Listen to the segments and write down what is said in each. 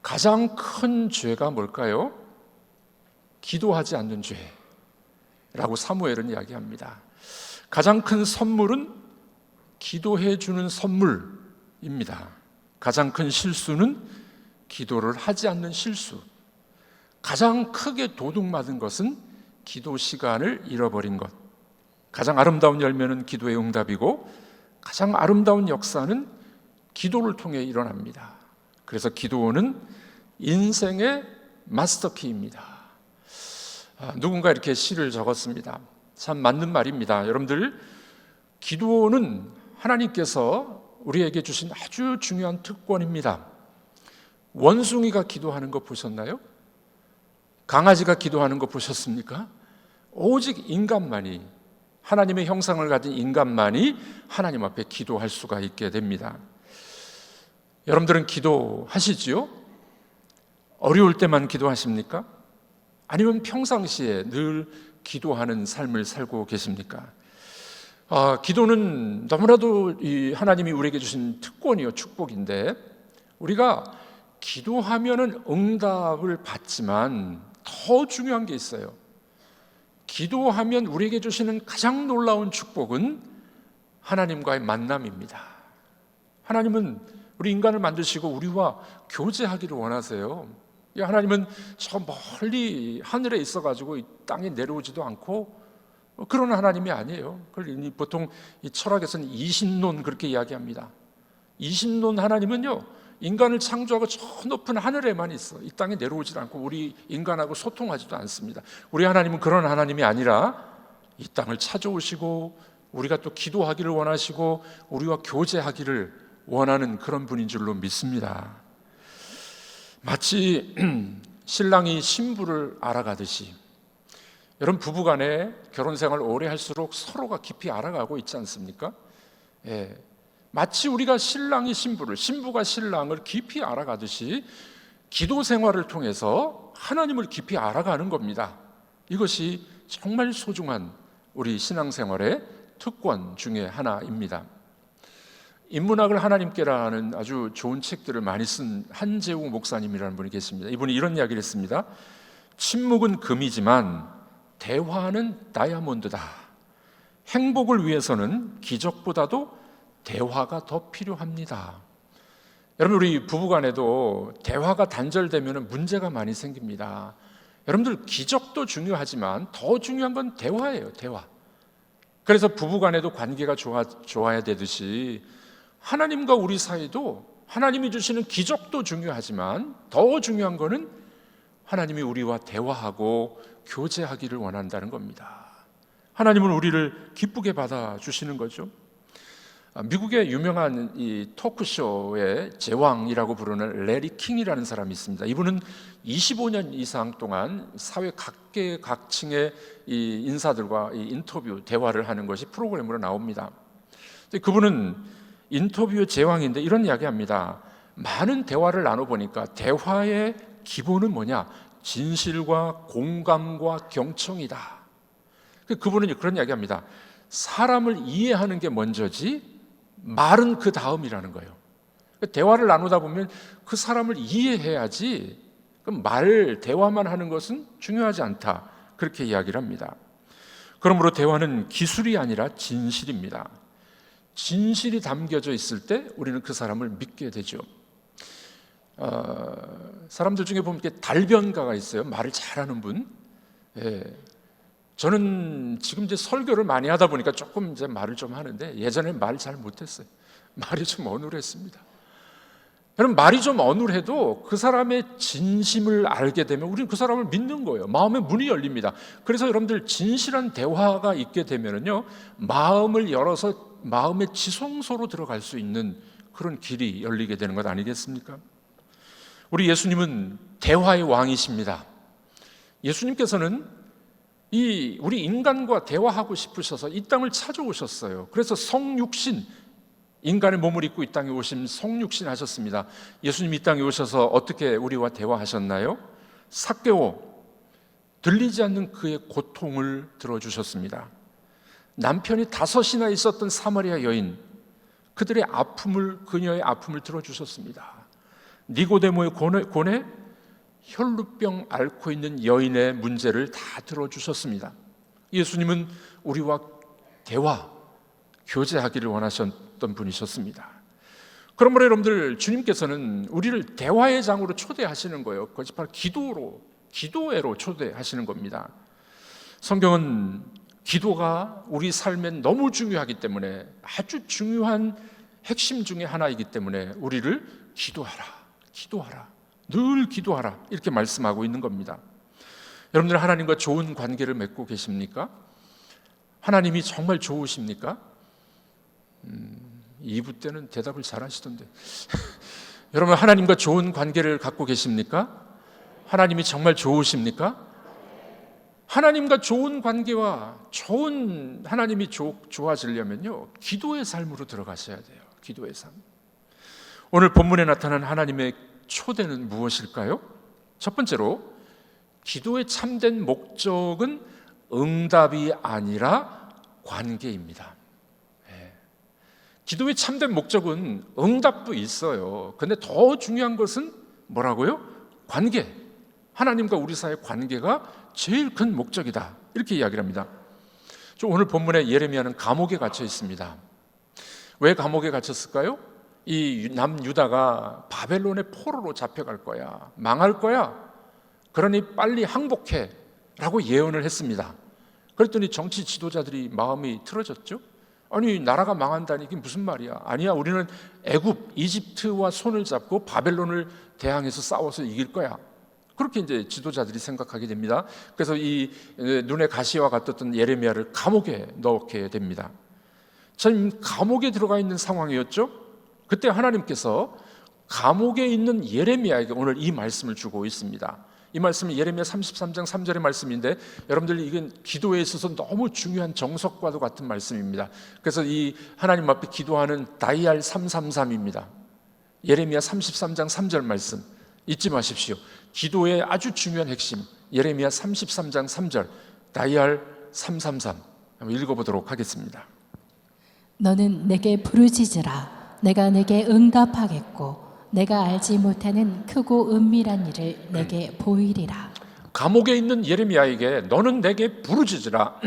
가장 큰 죄가 뭘까요? 기도하지 않는 죄라고 사무엘은 이야기합니다. 가장 큰 선물은 기도해 주는 선물입니다. 가장 큰 실수는 기도를 하지 않는 실수. 가장 크게 도둑맞은 것은 기도 시간을 잃어버린 것. 가장 아름다운 열매는 기도의 응답이고 가장 아름다운 역사는 기도를 통해 일어납니다. 그래서 기도는 인생의 마스터키입니다. 누군가 이렇게 시를 적었습니다. 참 맞는 말입니다. 여러분들, 기도는 하나님께서 우리에게 주신 아주 중요한 특권입니다. 원숭이가 기도하는 거 보셨나요? 강아지가 기도하는 거 보셨습니까? 오직 인간만이, 하나님의 형상을 가진 인간만이 하나님 앞에 기도할 수가 있게 됩니다. 여러분들은 기도하시지요? 어려울 때만 기도하십니까? 아니면 평상시에 늘 기도하는 삶을 살고 계십니까? 기도는 너무나도 하나님이 우리에게 주신 특권이요, 축복인데, 우리가 기도하면은 응답을 받지만 더 중요한 게 있어요. 기도하면 우리에게 주시는 가장 놀라운 축복은 하나님과의 만남입니다. 하나님은 우리 인간을 만드시고 우리와 교제하기를 원하세요. 하나님은 저 멀리 하늘에 있어가지고 이 땅에 내려오지도 않고 그런 하나님이 아니에요. 그걸 보통 이 철학에서는 이신론 그렇게 이야기합니다. 이신론 하나님은요, 인간을 창조하고 저 높은 하늘에만 있어. 이 땅에 내려오지 않고 우리 인간하고 소통하지도 않습니다. 우리 하나님은 그런 하나님이 아니라 이 땅을 찾아오시고 우리가 또 기도하기를 원하시고 우리와 교제하기를 원하는 그런 분인 줄로 믿습니다. 마치 신랑이 신부를 알아가듯이, 여러분, 부부간에 결혼생활 오래 할수록 서로가 깊이 알아가고 있지 않습니까? 마치 우리가 신랑이 신부를, 신부가 신랑을 깊이 알아가듯이 기도 생활을 통해서 하나님을 깊이 알아가는 겁니다. 이것이 정말 소중한 우리 신앙생활의 특권 중에 하나입니다. 인문학을 하나님께라는 아주 좋은 책들을 많이 쓴 한재우 목사님이라는 분이 계십니다. 이분이 이런 이야기를 했습니다. 침묵은 금이지만 대화는 다이아몬드다. 행복을 위해서는 기적보다도 대화가 더 필요합니다. 여러분, 우리 부부간에도 대화가 단절되면 문제가 많이 생깁니다. 여러분들, 기적도 중요하지만 더 중요한 건 대화예요. 대화. 그래서 부부간에도 관계가 좋아야 되듯이 하나님과 우리 사이도 하나님이 주시는 기적도 중요하지만 더 중요한 거는 하나님이 우리와 대화하고 교제하기를 원한다는 겁니다. 하나님은 우리를 기쁘게 받아주시는 거죠. 미국의 유명한 이 토크쇼의 제왕이라고 부르는 레리 킹이라는 사람이 있습니다. 이분은 25년 이상 동안 사회 각계각층의 이 인사들과 이 인터뷰, 대화를 하는 것이 프로그램으로 나옵니다. 그분은 인터뷰의 제왕인데 이런 이야기합니다. 많은 대화를 나눠보니까 대화의 기본은 뭐냐? 진실과 공감과 경청이다. 그분은 그런 이야기합니다. 사람을 이해하는 게 먼저지 말은 그 다음이라는 거예요. 대화를 나누다 보면 그 사람을 이해해야지, 그럼 대화만 하는 것은 중요하지 않다, 그렇게 이야기를 합니다. 그러므로 대화는 기술이 아니라 진실입니다. 진실이 담겨져 있을 때 우리는 그 사람을 믿게 되죠. 사람들 중에 보면 달변가가 있어요. 말을 잘하는 분. 저는 지금 이제 설교를 많이 하다 보니까 조금 이제 말을 좀 하는데 예전에는 말 잘 못했어요. 말이 좀 어눌했습니다. 여러분, 말이 좀 어눌해도 그 사람의 진심을 알게 되면 우리는 그 사람을 믿는 거예요. 마음의 문이 열립니다. 그래서 여러분들, 진실한 대화가 있게 되면은요, 마음을 열어서 마음의 지성소로 들어갈 수 있는 그런 길이 열리게 되는 것 아니겠습니까? 우리 예수님은 대화의 왕이십니다. 예수님께서는 우리 인간과 대화하고 싶으셔서 이 땅을 찾아오셨어요. 그래서 성육신, 인간의 몸을 입고 이 땅에 오신 성육신 하셨습니다. 예수님이 이 땅에 오셔서 어떻게 우리와 대화하셨나요? 삭개오, 들리지 않는 그의 고통을 들어주셨습니다. 남편이 5이나 있었던 사마리아 여인, 그녀의 아픔을 들어주셨습니다. 니고데모의 고뇌, 혈루병 앓고 있는 여인의 문제를 다 들어주셨습니다. 예수님은 우리와 대화, 교제하기를 원하셨던 분이셨습니다. 그러므로 여러분들, 주님께서는 우리를 대화의 장으로 초대하시는 거예요. 그것이 바로 기도회로 초대하시는 겁니다. 성경은 기도가 우리 삶에 너무 중요하기 때문에, 아주 중요한 핵심 중에 하나이기 때문에 우리를 기도하라, 늘 기도하라, 이렇게 말씀하고 있는 겁니다. 여러분들, 하나님과 좋은 관계를 맺고 계십니까? 하나님이 정말 좋으십니까? 2부 때는 대답을 잘 하시던데 여러분, 하나님과 좋은 관계를 갖고 계십니까? 하나님이 정말 좋으십니까? 하나님과 좋은 관계와 좋은 하나님이 좋아지려면요, 기도의 삶으로 들어가셔야 돼요. 기도의 삶. 오늘 본문에 나타난 하나님의 초대는 무엇일까요? 첫 번째로, 기도의 참된 목적은 응답이 아니라 관계입니다. 기도의 참된 목적은 응답도 있어요. 근데 더 중요한 것은 뭐라고요? 관계. 하나님과 우리 사이의 관계가 제일 큰 목적이다, 이렇게 이야기를 합니다. 오늘 본문에 예레미야는 감옥에 갇혀 있습니다. 왜 감옥에 갇혔을까요? 이 남유다가 바벨론의 포로로 잡혀갈 거야, 망할 거야, 그러니 빨리 항복해 라고 예언을 했습니다. 그랬더니 정치 지도자들이 마음이 틀어졌죠. 아니, 나라가 망한다니 이게 무슨 말이야? 아니야, 우리는 애굽, 이집트와 손을 잡고 바벨론을 대항해서 싸워서 이길 거야. 그렇게 이제 지도자들이 생각하게 됩니다. 그래서 이 눈에 가시와 같았던 예레미야를 감옥에 넣게 됩니다. 참, 감옥에 들어가 있는 상황이었죠. 그때 하나님께서 감옥에 있는 예레미야에게 오늘 이 말씀을 주고 있습니다. 이 말씀은 예레미야 33장 3절의 말씀인데, 여러분들, 이건 기도에 있어서 너무 중요한 정석과도 같은 말씀입니다. 그래서 이 하나님 앞에 기도하는 다이알 333입니다. 예레미야 33장 3절 말씀 잊지 마십시오. 기도의 아주 중요한 핵심, 예레미야 33장 3절 다이알 333 한번 읽어보도록 하겠습니다. 너는 내게 부르짖으라. 내가 내게 응답하겠고 내가 알지 못하는 크고 은밀한 일을 내게 보이리라. 감옥에 있는 예레미야에게 너는 내게 부르짖으라.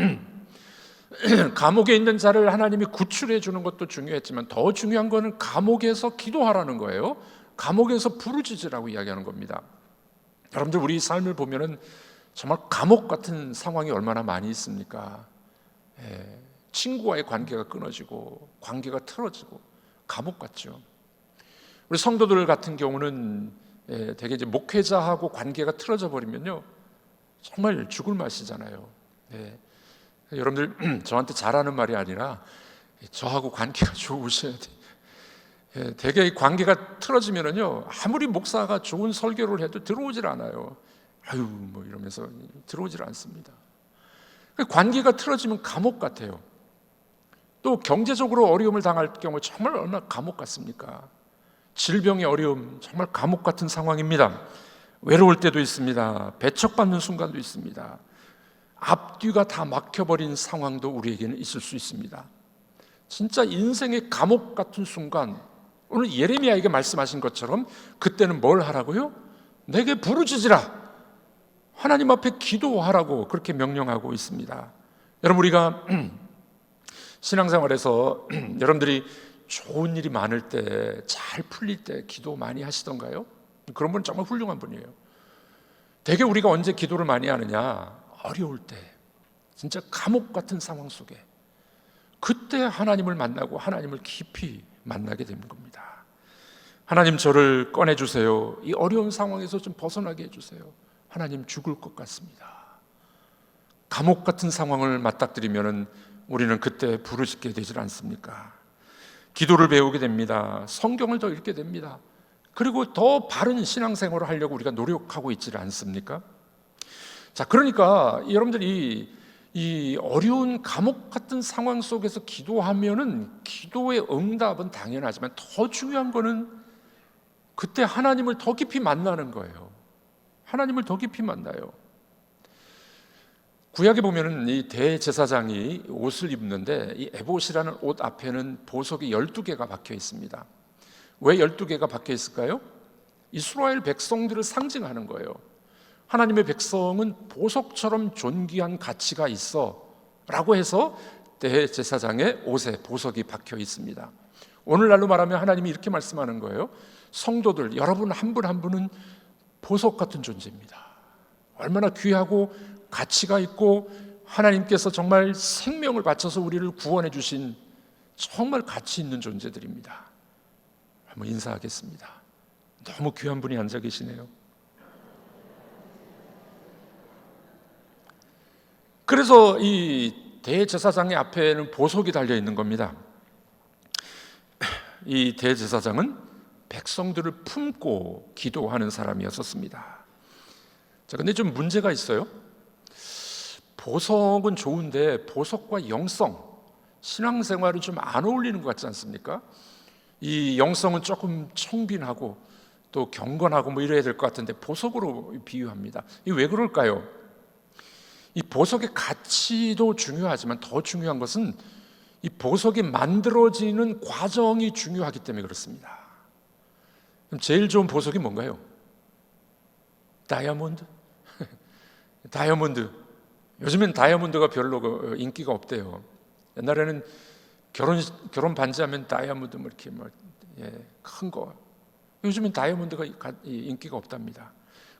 감옥에 있는 자를 하나님이 구출해 주는 것도 중요했지만 더 중요한 것은 감옥에서 기도하라는 거예요. 감옥에서 부르짖으라고 이야기하는 겁니다. 여러분들, 우리 삶을 보면은 정말 감옥 같은 상황이 얼마나 많이 있습니까? 친구와의 관계가 끊어지고 관계가 틀어지고 감옥 같죠. 우리 성도들 같은 경우는 되게 이제 목회자하고 관계가 틀어져 버리면요, 정말 죽을 맛이잖아요. 여러분들, 저한테 잘하는 말이 아니라 저하고 관계가 좋으셔야 돼요. 되게 관계가 틀어지면은요, 아무리 목사가 좋은 설교를 해도 들어오질 않아요. 아유, 뭐 이러면서 들어오질 않습니다. 관계가 틀어지면 감옥 같아요. 또 경제적으로 어려움을 당할 경우 정말 얼마나 감옥 같습니까? 질병의 어려움, 정말 감옥 같은 상황입니다. 외로울 때도 있습니다. 배척받는 순간도 있습니다. 앞뒤가 다 막혀버린 상황도 우리에게는 있을 수 있습니다. 진짜 인생의 감옥 같은 순간, 오늘 예레미야에게 말씀하신 것처럼 그때는 뭘 하라고요? 내게 부르짖으라. 하나님 앞에 기도하라고 그렇게 명령하고 있습니다. 여러분, 우리가 신앙생활에서 여러분들이 좋은 일이 많을 때, 잘 풀릴 때 기도 많이 하시던가요? 그런 분은 정말 훌륭한 분이에요. 되게 우리가 언제 기도를 많이 하느냐? 어려울 때, 진짜 감옥 같은 상황 속에, 그때 하나님을 만나고 하나님을 깊이 만나게 되는 겁니다. 하나님, 저를 꺼내주세요. 이 어려운 상황에서 좀 벗어나게 해주세요. 하나님, 죽을 것 같습니다. 감옥 같은 상황을 맞닥뜨리면 우리는 그때 부르짖게 되질 않습니까? 기도를 배우게 됩니다. 성경을 더 읽게 됩니다. 그리고 더 바른 신앙생활을 하려고 우리가 노력하고 있지를 않습니까? 자, 그러니까 여러분들이 이 어려운 감옥 같은 상황 속에서 기도하면은 기도의 응답은 당연하지만 더 중요한 거는 그때 하나님을 더 깊이 만나는 거예요. 하나님을 더 깊이 만나요. 구약에 보면은 이 대제사장이 옷을 입는데 이 에봇이라는 옷 앞에는 보석이 12개가 박혀 있습니다. 왜 12개가 박혀 있을까요? 이스라엘 백성들을 상징하는 거예요. 하나님의 백성은 보석처럼 존귀한 가치가 있어 라고 해서 대제사장의 옷에 보석이 박혀 있습니다. 오늘날로 말하면 하나님이 이렇게 말씀하는 거예요. 성도들, 여러분 한 분 한 분은 보석 같은 존재입니다. 얼마나 귀하고 가치가 있고 하나님께서 정말 생명을 바쳐서 우리를 구원해 주신 정말 가치 있는 존재들입니다. 한번 인사하겠습니다. 너무 귀한 분이 앉아 계시네요. 그래서 이 대제사장의 앞에는 보석이 달려 있는 겁니다. 이 대제사장은 백성들을 품고 기도하는 사람이었습니다. 자, 근데 좀 문제가 있어요. 보석은 좋은데 보석과 영성, 신앙생활은 좀 안 어울리는 것 같지 않습니까? 이 영성은 조금 청빈하고 또 경건하고 뭐 이래야 될 것 같은데 보석으로 비유합니다. 이게 왜 그럴까요? 이 보석의 가치도 중요하지만 더 중요한 것은 이 보석이 만들어지는 과정이 중요하기 때문에 그렇습니다. 그럼 제일 좋은 보석이 뭔가요? 다이아몬드? 다이아몬드. 요즘엔 다이아몬드가 별로 인기가 없대요. 옛날에는 결혼 반지하면 다이아몬드 뭐 이렇게 큰 거. 요즘엔 다이아몬드가 인기가 없답니다.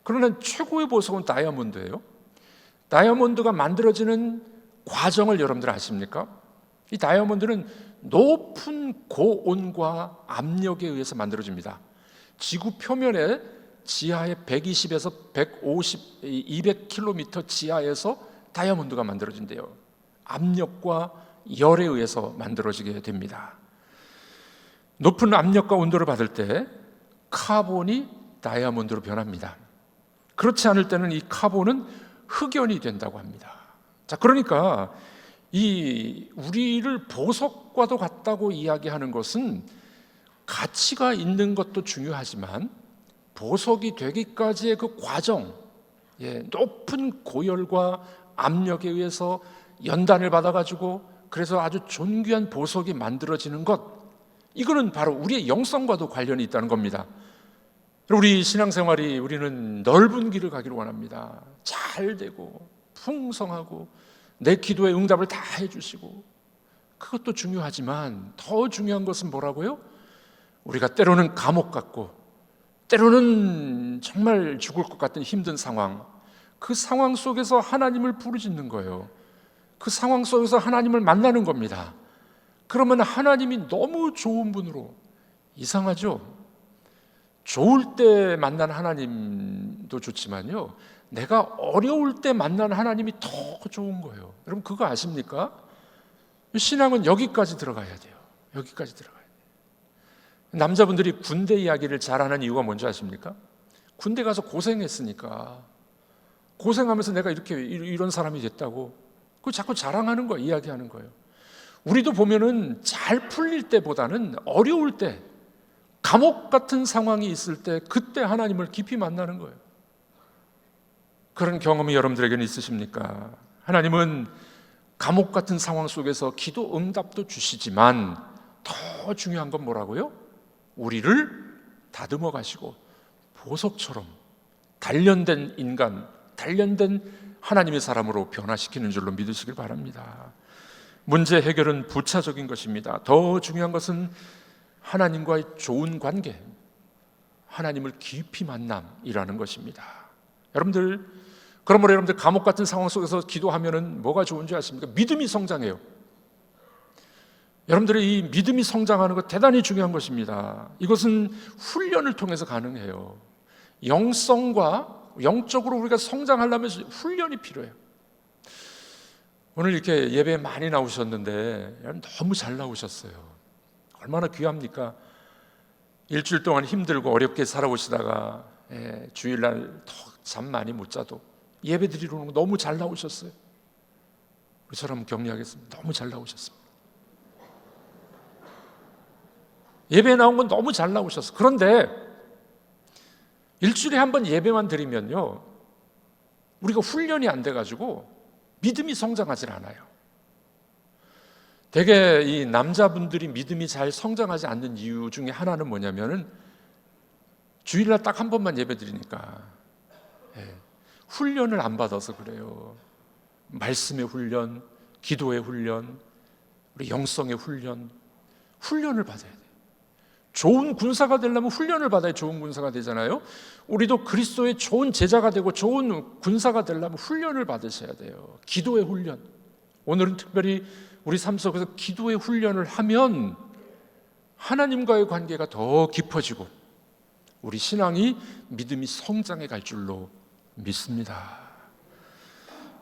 그러나 최고의 보석은 다이아몬드예요. 다이아몬드가 만들어지는 과정을 여러분들 아십니까? 이 다이아몬드는 높은 고온과 압력에 의해서 만들어집니다. 지구 표면에 지하에 120에서 150, 200km 지하에서 다이아몬드가 만들어진대요. 압력과 열에 의해서 만들어지게 됩니다. 높은 압력과 온도를 받을 때 카본이 다이아몬드로 변합니다. 그렇지 않을 때는 이 카본은 흑연이 된다고 합니다. 자, 그러니까 이 우리를 보석과도 같다고 이야기하는 것은 가치가 있는 것도 중요하지만 보석이 되기까지의 그 과정, 높은 고열과 압력에 의해서 연단을 받아가지고 그래서 아주 존귀한 보석이 만들어지는 것, 이거는 바로 우리의 영성과도 관련이 있다는 겁니다. 우리 신앙생활이 우리는 넓은 길을 가기를 원합니다. 잘 되고 풍성하고 내 기도에 응답을 다 해주시고, 그것도 중요하지만 더 중요한 것은 뭐라고요? 우리가 때로는 감옥 같고 때로는 정말 죽을 것 같은 힘든 상황, 그 상황 속에서 하나님을 부르짖는 거예요. 그 상황 속에서 하나님을 만나는 겁니다. 그러면 하나님이 너무 좋은 분으로, 이상하죠? 좋을 때 만난 하나님도 좋지만요, 내가 어려울 때 만난 하나님이 더 좋은 거예요. 여러분 그거 아십니까? 신앙은 여기까지 들어가야 돼요. 여기까지 들어가야 돼요. 남자분들이 군대 이야기를 잘하는 이유가 뭔지 아십니까? 군대 가서 고생했으니까, 고생하면서 내가 이런 사람이 됐다고 그걸 자꾸 자랑하는 거예요. 이야기하는 거예요. 우리도 보면은 잘 풀릴 때보다는 어려울 때, 감옥 같은 상황이 있을 때, 그때 하나님을 깊이 만나는 거예요. 그런 경험이 여러분들에게는 있으십니까? 하나님은 감옥 같은 상황 속에서 기도 응답도 주시지만 더 중요한 건 뭐라고요? 우리를 다듬어 가시고 보석처럼 단련된 인간, 단련된 하나님의 사람으로 변화시키는 줄로 믿으시길 바랍니다. 문제 해결은 부차적인 것입니다. 더 중요한 것은 하나님과의 좋은 관계, 하나님을 깊이 만남이라는 것입니다. 그러므로 여러분들 감옥 같은 상황 속에서 기도하면은 뭐가 좋은지 아십니까? 믿음이 성장해요. 여러분들의 이 믿음이 성장하는 것 대단히 중요한 것입니다. 이것은 훈련을 통해서 가능해요. 영적으로 우리가 성장하려면 훈련이 필요해요. 오늘 이렇게 예배에 많이 나오셨는데 너무 잘 나오셨어요. 얼마나 귀합니까? 일주일 동안 힘들고 어렵게 살아오시다가 주일날 더 잠 많이 못 자도 예배 드리러 오는 거 너무 잘 나오셨어요. 우리처럼 격려하겠습니다. 너무 잘 나오셨습니다. 예배에 나온 건 너무 잘 나오셨어요. 그런데 일주일에 한 번 예배만 드리면요, 우리가 훈련이 안 돼가지고 믿음이 성장하지 않아요. 대개 이 남자분들이 믿음이 잘 성장하지 않는 이유 중에 하나는 뭐냐면은 주일날 딱 한 번만 예배 드리니까 훈련을 안 받아서 그래요. 말씀의 훈련, 기도의 훈련, 우리 영성의 훈련을 받아야 돼요. 좋은 군사가 되려면 훈련을 받아야 좋은 군사가 되잖아요. 우리도 그리스도의 좋은 제자가 되고 좋은 군사가 되려면 훈련을 받으셔야 돼요. 기도의 훈련. 오늘은 특별히 우리 삶 속에서 기도의 훈련을 하면 하나님과의 관계가 더 깊어지고 우리 신앙이 믿음이 성장해 갈 줄로 믿습니다.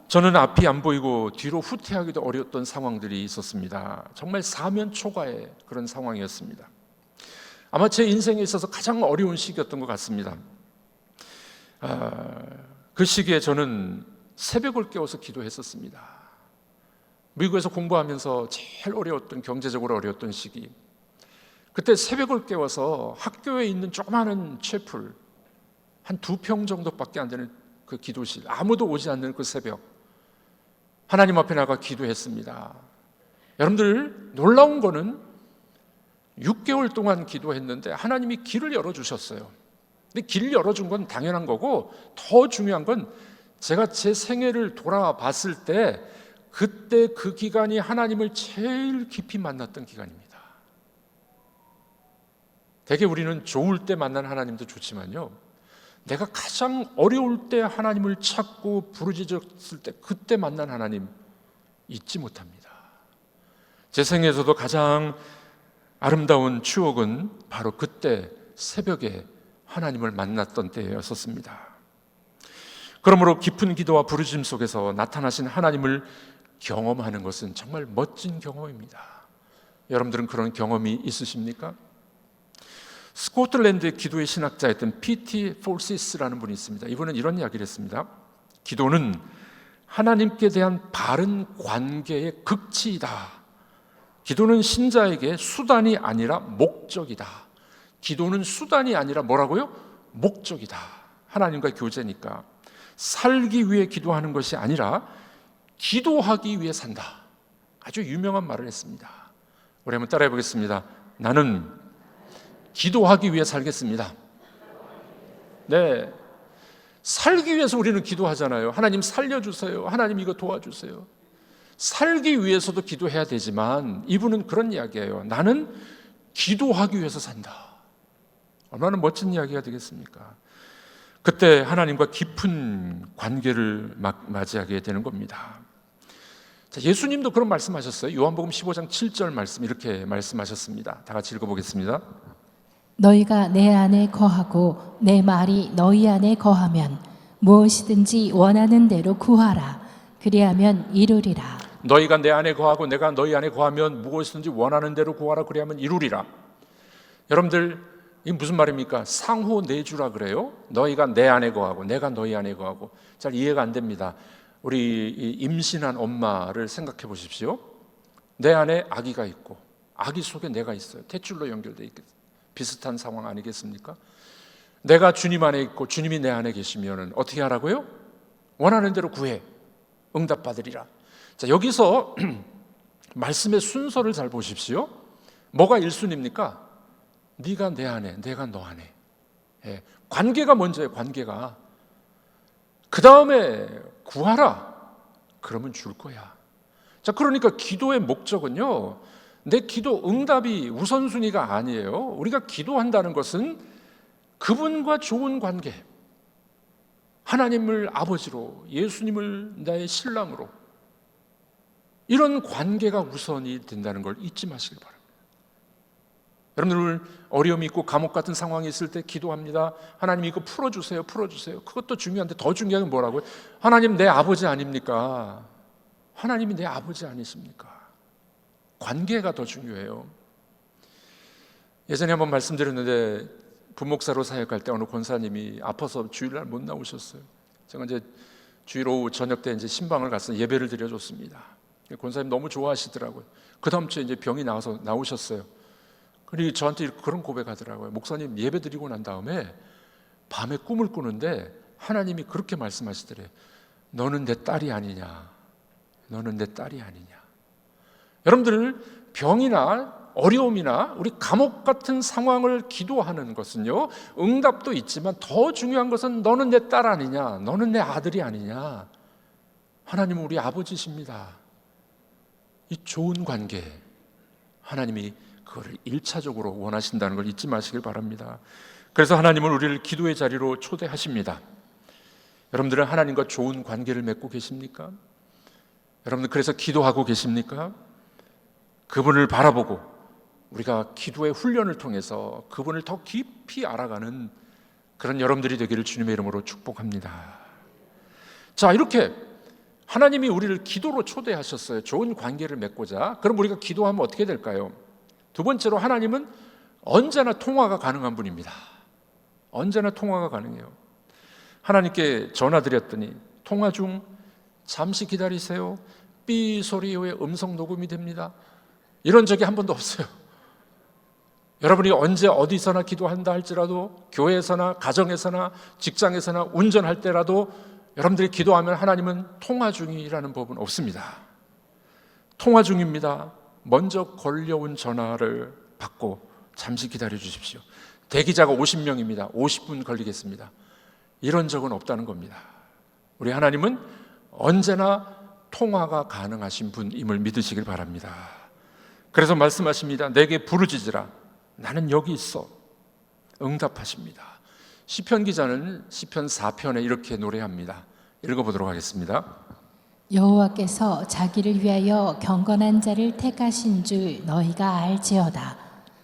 저는 앞이 안 보이고 뒤로 후퇴하기도 어려웠던 상황들이 있었습니다. 정말 사면초가의 그런 상황이었습니다. 아마 제 인생에 있어서 가장 어려운 시기였던 것 같습니다. 그 시기에 저는 새벽을 깨워서 기도했었습니다. 미국에서 공부하면서 제일 어려웠던, 경제적으로 어려웠던 시기. 그때 새벽을 깨워서 학교에 있는 조그마한 채플 한 2평 정도밖에 안 되는 그 기도실, 아무도 오지 않는 그 새벽, 하나님 앞에 나가 기도했습니다. 여러분들, 놀라운 거는 6개월 동안 기도했는데 하나님이 길을 열어주셨어요. 근데 길을 열어준 건 당연한 거고, 더 중요한 건 제가 제 생애를 돌아봤을 때 그때 그 기간이 하나님을 제일 깊이 만났던 기간입니다. 되게 우리는 좋을 때 만난 하나님도 좋지만요, 내가 가장 어려울 때 하나님을 찾고 부르짖었을 때 그때 만난 하나님 잊지 못합니다. 제 생애에서도 가장 아름다운 추억은 바로 그때 새벽에 하나님을 만났던 때였었습니다. 그러므로 깊은 기도와 부르짖음 속에서 나타나신 하나님을 경험하는 것은 정말 멋진 경험입니다. 여러분들은 그런 경험이 있으십니까? 스코틀랜드의 기도의 신학자였던 P.T. 폴시스라는 분이 있습니다. 이분은 이런 이야기를 했습니다. 기도는 하나님께 대한 바른 관계의 극치이다. 기도는 신자에게 수단이 아니라 목적이다. 기도는 수단이 아니라 뭐라고요? 목적이다. 하나님과 교제니까. 살기 위해 기도하는 것이 아니라 기도하기 위해 산다. 아주 유명한 말을 했습니다. 우리 한번 따라해 보겠습니다. 나는 기도하기 위해 살겠습니다. 네, 살기 위해서 우리는 기도하잖아요. 하나님 살려주세요. 하나님 이거 도와주세요. 살기 위해서도 기도해야 되지만 이분은 그런 이야기예요. 나는 기도하기 위해서 산다. 얼마나 멋진 이야기가 되겠습니까? 그때 하나님과 깊은 관계를 맞이하게 되는 겁니다. 자, 예수님도 그런 말씀하셨어요. 요한복음 15장 7절 말씀 이렇게 말씀하셨습니다. 다 같이 읽어보겠습니다. 너희가 내 안에 거하고 내 말이 너희 안에 거하면 무엇이든지 원하는 대로 구하라. 그리하면 이루리라. 너희가 내 안에 거하고 내가 너희 안에 거하면 무엇이든지 원하는 대로 구하라. 그리하면 이루리라. 여러분들, 이게 무슨 말입니까? 상호 내주라 그래요. 너희가 내 안에 거하고 내가 너희 안에 거하고. 잘 이해가 안 됩니다. 우리 임신한 엄마를 생각해 보십시오. 내 안에 아기가 있고 아기 속에 내가 있어요. 탯줄로 연결되어 있겠어요. 비슷한 상황 아니겠습니까? 내가 주님 안에 있고 주님이 내 안에 계시면 어떻게 하라고요? 원하는 대로 구해. 응답받으리라. 자, 여기서 말씀의 순서를 잘 보십시오. 뭐가 1순위입니까? 네가 내 안에, 내가 너 안에. 예, 관계가 먼저예요. 관계가. 그 다음에 구하라. 그러면 줄 거야. 자, 그러니까 기도의 목적은요, 내 기도 응답이 우선순위가 아니에요. 우리가 기도한다는 것은 그분과 좋은 관계, 하나님을 아버지로, 예수님을 나의 신랑으로, 이런 관계가 우선이 된다는 걸 잊지 마시길 바랍니다. 여러분들 어려움이 있고 감옥 같은 상황이 있을 때 기도합니다. 하나님 이거 풀어주세요. 풀어주세요. 그것도 중요한데 더 중요한 건 뭐라고요? 하나님 내 아버지 아닙니까? 하나님이 내 아버지 아니십니까? 관계가 더 중요해요. 예전에 한번 말씀드렸는데 부목사로 사역할 때 어느 권사님이 아파서 주일날 못 나오셨어요. 제가 이제 주일 오후 저녁 때 이제 신방을 가서 예배를 드려줬습니다. 권사님 너무 좋아하시더라고요. 그 다음 주에 이제 병이 나와서 나오셨어요. 그리고 저한테 그런 고백하더라고요. 목사님 예배 드리고 난 다음에 밤에 꿈을 꾸는데 하나님이 그렇게 말씀하시더래요. 너는 내 딸이 아니냐. 너는 내 딸이 아니냐. 여러분들 병이나 어려움이나 우리 감옥 같은 상황을 기도하는 것은요, 응답도 있지만 더 중요한 것은 너는 내 딸 아니냐, 너는 내 아들이 아니냐. 하나님은 우리 아버지십니다. 이 좋은 관계, 하나님이 그거를 1차적으로 원하신다는 걸 잊지 마시길 바랍니다. 그래서 하나님은 우리를 기도의 자리로 초대하십니다. 여러분들은 하나님과 좋은 관계를 맺고 계십니까? 여러분들 그래서 기도하고 계십니까? 그분을 바라보고 우리가 기도의 훈련을 통해서 그분을 더 깊이 알아가는 그런 여러분들이 되기를 주님의 이름으로 축복합니다. 자, 이렇게 하나님이 우리를 기도로 초대하셨어요. 좋은 관계를 맺고자. 그럼 우리가 기도하면 어떻게 될까요? 두 번째로, 하나님은 언제나 통화가 가능한 분입니다. 언제나 통화가 가능해요. 하나님께 전화드렸더니 통화 중, 잠시 기다리세요, 삐 소리 후에 음성 녹음이 됩니다, 이런 적이 한 번도 없어요. 여러분이 언제 어디서나 기도한다 할지라도, 교회에서나 가정에서나 직장에서나 운전할 때라도 여러분들이 기도하면 하나님은 통화 중이라는 법은 없습니다. 통화 중입니다. 먼저 걸려온 전화를 받고 잠시 기다려 주십시오. 대기자가 50명입니다. 50분 걸리겠습니다. 이런 적은 없다는 겁니다. 우리 하나님은 언제나 통화가 가능하신 분임을 믿으시길 바랍니다. 그래서 말씀하십니다. 내게 부르짖으라, 나는 여기 있어. 응답하십니다. 시편 기자는 시편 4편에 이렇게 노래합니다. 읽어보도록 하겠습니다. 여호와께서 자기를 위하여 경건한 자를 택하신 줄 너희가 알지어다.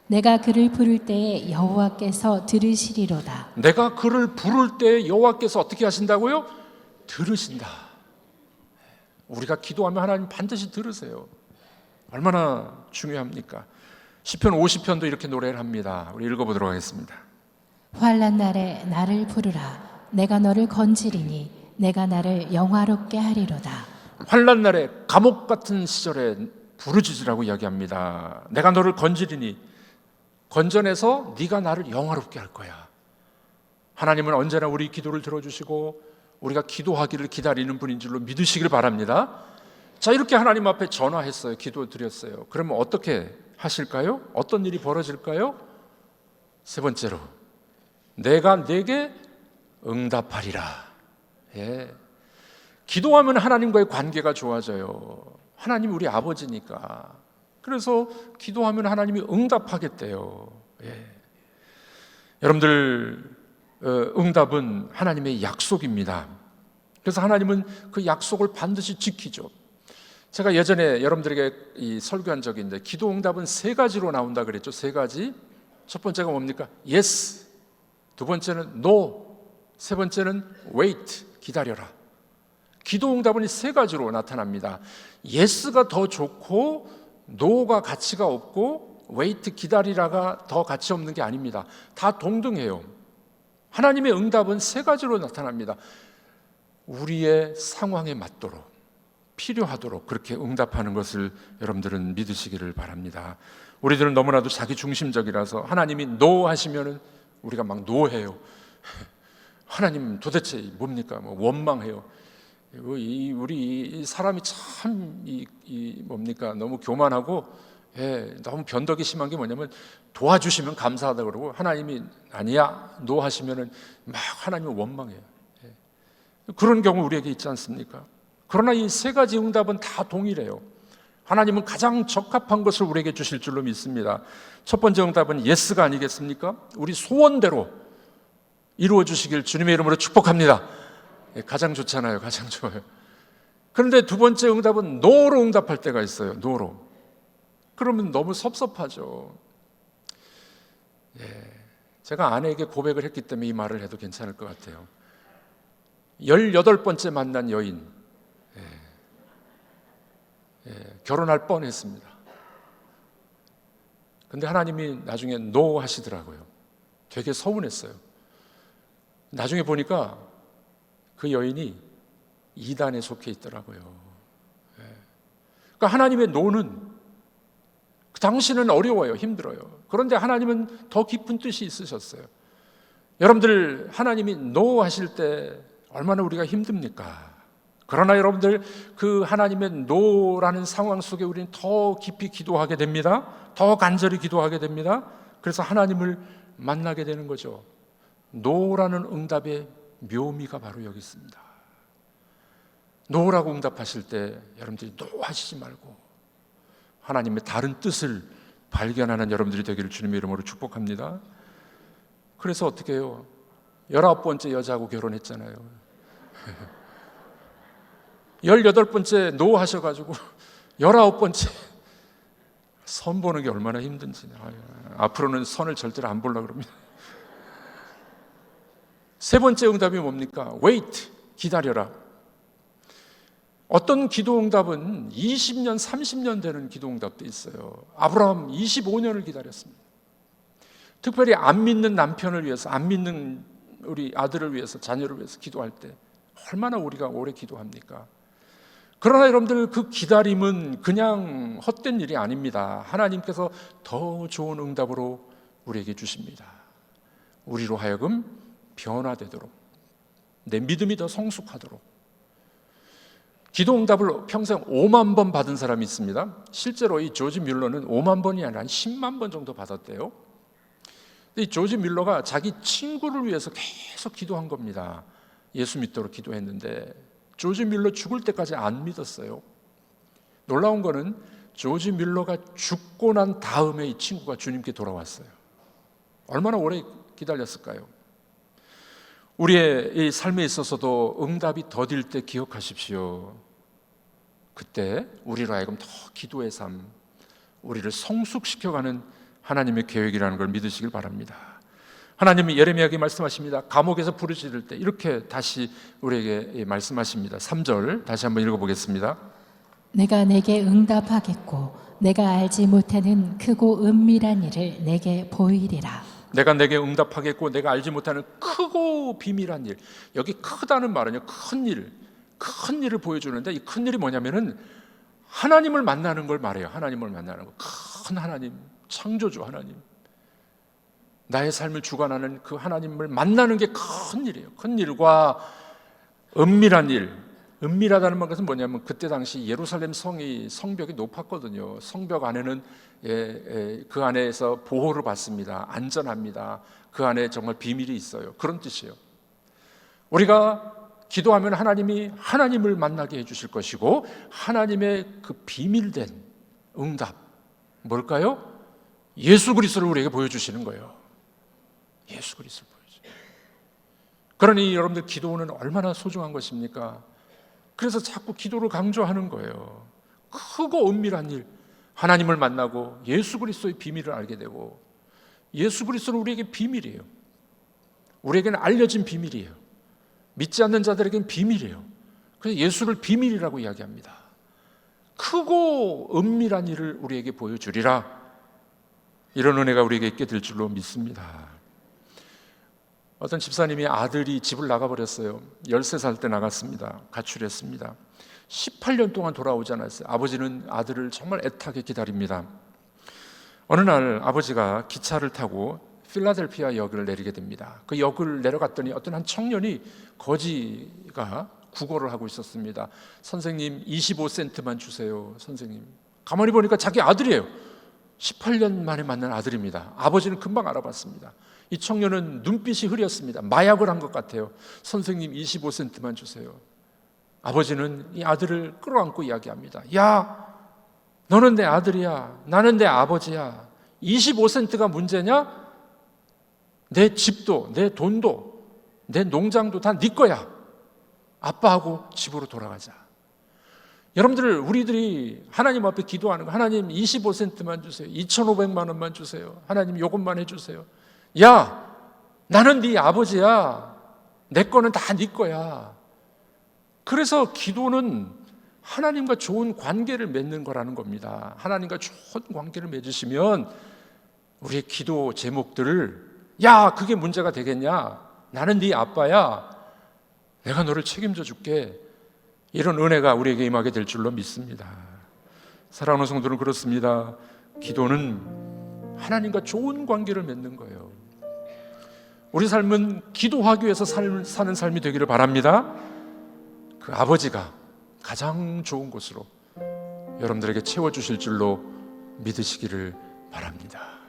내가 그를 부를 때에 여호와께서 들으시리로다. 내가 그를 부를 때 여호와께서 어떻게 하신다고요? 들으신다. 우리가 기도하면 하나님 반드시 들으세요. 얼마나 중요합니까? 시편 50편도 이렇게 노래를 합니다. 우리 읽어보도록 하겠습니다. 환난 날에 나를 부르라. 내가 너를 건지리니 내가 나를 영화롭게 하리로다. 환난 날에, 감옥 같은 시절에 부르짖으라고 이야기합니다. 내가 너를 건지리니, 건져내서 네가 나를 영화롭게 할 거야. 하나님은 언제나 우리 기도를 들어주시고 우리가 기도하기를 기다리는 분인 줄로 믿으시길 바랍니다. 자, 이렇게 하나님 앞에 전화했어요. 기도 드렸어요. 그러면 어떻게 하실까요? 어떤 일이 벌어질까요? 세 번째로, 내가 네게 응답하리라. 예. 기도하면 하나님과의 관계가 좋아져요. 하나님 우리 아버지니까. 그래서 기도하면 하나님이 응답하겠대요. 예. 여러분들, 응답은 하나님의 약속입니다. 그래서 하나님은 그 약속을 반드시 지키죠. 제가 예전에 여러분들에게 설교한 적이 있는데, 기도 응답은 세 가지로 나온다 그랬죠. 세 가지. 첫 번째가 뭡니까? Yes. 두 번째는 No. 세 번째는 Wait. 기다려라. 기도 응답은 이 세 가지로 나타납니다. Yes가 더 좋고 No가 가치가 없고 Wait, 기다리라가 더 가치 없는 게 아닙니다. 다 동등해요. 하나님의 응답은 세 가지로 나타납니다. 우리의 상황에 맞도록, 필요하도록 그렇게 응답하는 것을 여러분들은 믿으시기를 바랍니다. 우리들은 너무나도 자기 중심적이라서 하나님이 노 하시면은 우리가 막 노해요. 하나님 도대체 뭡니까? 뭐 원망해요. 우리 사람이 참 뭡니까? 너무 교만하고, 너무 변덕이 심한 게 뭐냐면, 도와주시면 감사하다 그러고 하나님이 아니야 노 하시면은 막 하나님을 원망해요. 그런 경우 우리에게 있지 않습니까? 그러나 이 세 가지 응답은 다 동일해요. 하나님은 가장 적합한 것을 우리에게 주실 줄로 믿습니다. 첫 번째 응답은 예스가 아니겠습니까? 우리 소원대로 이루어 주시길 주님의 이름으로 축복합니다. 가장 좋잖아요. 가장 좋아요. 그런데 두 번째 응답은 노로 응답할 때가 있어요. 노로. 그러면 너무 섭섭하죠. 제가 아내에게 고백을 했기 때문에 이 말을 해도 괜찮을 것 같아요. 18번째 만난 여인, 결혼할 뻔했습니다. 근데 하나님이 나중에 노 하시더라고요. 되게 서운했어요. 나중에 보니까 그 여인이 이단에 속해 있더라고요. 그러니까 하나님의 노는, 당신은 어려워요, 힘들어요. 그런데 하나님은 더 깊은 뜻이 있으셨어요. 여러분들, 하나님이 노 하실 때 얼마나 우리가 힘듭니까? 그러나 여러분들, 그 하나님의 노라는 상황 속에 우리는 더 깊이 기도하게 됩니다. 더 간절히 기도하게 됩니다. 그래서 하나님을 만나게 되는 거죠. 노라는 응답의 묘미가 바로 여기 있습니다. 노라고 응답하실 때 여러분들이 노하시지 말고 하나님의 다른 뜻을 발견하는 여러분들이 되기를 주님의 이름으로 축복합니다. 그래서 어떻게 해요? 19번째 여자하고 결혼했잖아요. 18번째 노 하셔가지고 19번째 선 보는 게 얼마나 힘든지. 앞으로는 선을 절대로 안 보려고 그럽니다. 세 번째 응답이 뭡니까? wait, 기다려라. 어떤 기도 응답은 20년, 30년 되는 기도 응답도 있어요. 아브라함 25년을 기다렸습니다. 특별히 안 믿는 남편을 위해서, 안 믿는 우리 아들을 위해서, 자녀를 위해서 기도할 때 얼마나 우리가 오래 기도합니까? 그러나 여러분들, 그 기다림은 그냥 헛된 일이 아닙니다. 하나님께서 더 좋은 응답으로 우리에게 주십니다. 우리로 하여금 변화되도록, 내 믿음이 더 성숙하도록. 기도 응답을 평생 5만 번 받은 사람이 있습니다. 실제로 이 조지 뮬러는 5만 번이 아니라 한 10만 번 정도 받았대요. 이 조지 뮬러가 자기 친구를 위해서 계속 기도한 겁니다. 예수 믿도록 기도했는데 조지 뮬러 죽을 때까지 안 믿었어요. 놀라운 거는 조지 뮬러가 죽고 난 다음에 이 친구가 주님께 돌아왔어요. 얼마나 오래 기다렸을까요? 우리의 이 삶에 있어서도 응답이 더딜 때 기억하십시오. 그때 우리로 하여금 더 기도의 삶, 우리를 성숙시켜가는 하나님의 계획이라는 걸 믿으시길 바랍니다. 하나님이 예레미야에게 말씀하십니다. 감옥에서 부르짖을 때 이렇게 다시 우리에게 말씀하십니다. 3절 다시 한번 읽어보겠습니다. 내가 내게 응답하겠고 내가 알지 못하는 크고 은밀한 일을 내게 보이리라. 내가 내게 응답하겠고 내가 알지 못하는 크고 비밀한 일. 여기 크다는 말은요, 큰 일을 보여주는데, 이 큰 일이 뭐냐면은 하나님을 만나는 걸 말해요. 하나님을 만나는 거. 큰 하나님, 창조주 하나님, 나의 삶을 주관하는 그 하나님을 만나는 게 큰 일이에요. 큰 일과 은밀한 일. 은밀하다는 것은 뭐냐면, 그때 당시 예루살렘 성벽이 높았거든요. 성벽 안에는 그 안에서 보호를 받습니다. 안전합니다. 그 안에 정말 비밀이 있어요. 그런 뜻이에요. 우리가 기도하면 하나님이 하나님을 만나게 해주실 것이고, 하나님의 그 비밀된 응답 뭘까요? 예수 그리스도를 우리에게 보여주시는 거예요. 예수 그리스도를 보여주시는. 그러니 여러분들, 기도는 얼마나 소중한 것입니까? 그래서 자꾸 기도를 강조하는 거예요. 크고 은밀한 일, 하나님을 만나고 예수 그리스도의 비밀을 알게 되고, 예수 그리스도는 우리에게 비밀이에요. 우리에게는 알려진 비밀이에요. 믿지 않는 자들에게는 비밀이에요. 그래서 예수를 비밀이라고 이야기합니다. 크고 은밀한 일을 우리에게 보여주리라. 이런 은혜가 우리에게 있게 될 줄로 믿습니다. 어떤 집사님이 아들이 집을 나가버렸어요. 13살 때 나갔습니다. 가출했습니다. 18년 동안 돌아오지 않았어요. 아버지는 아들을 정말 애타게 기다립니다. 어느 날 아버지가 기차를 타고 필라델피아 역을 내리게 됩니다. 그 역을 내려갔더니 어떤 한 청년이, 거지가 구걸을 하고 있었습니다. 선생님, 25센트만 주세요. 선생님. 가만히 보니까 자기 아들이에요. 18년 만에 만난 아들입니다. 아버지는 금방 알아봤습니다. 이 청년은 눈빛이 흐렸습니다. 마약을 한 것 같아요. 선생님, 25센트만 주세요. 아버지는 이 아들을 끌어안고 이야기합니다. 야, 너는 내 아들이야. 나는 내 아버지야. 25센트가 문제냐? 내 집도, 내 돈도, 내 농장도 다 네 거야. 아빠하고 집으로 돌아가자. 여러분들, 우리들이 하나님 앞에 기도하는 거, 하나님 25센트만 주세요. 2,500만 원만 주세요. 하나님 요것만 해주세요. 야, 나는 네 아버지야. 내 거는 다 네 거야. 그래서 기도는 하나님과 좋은 관계를 맺는 거라는 겁니다. 하나님과 좋은 관계를 맺으시면 우리의 기도 제목들을, 야, 그게 문제가 되겠냐? 나는 네 아빠야. 내가 너를 책임져 줄게. 이런 은혜가 우리에게 임하게 될 줄로 믿습니다. 사랑하는 성도는 그렇습니다. 기도는 하나님과 좋은 관계를 맺는 거예요. 우리 삶은 기도하기 위해서 사는 삶이 되기를 바랍니다. 그 아버지가 가장 좋은 곳으로 여러분들에게 채워주실 줄로 믿으시기를 바랍니다.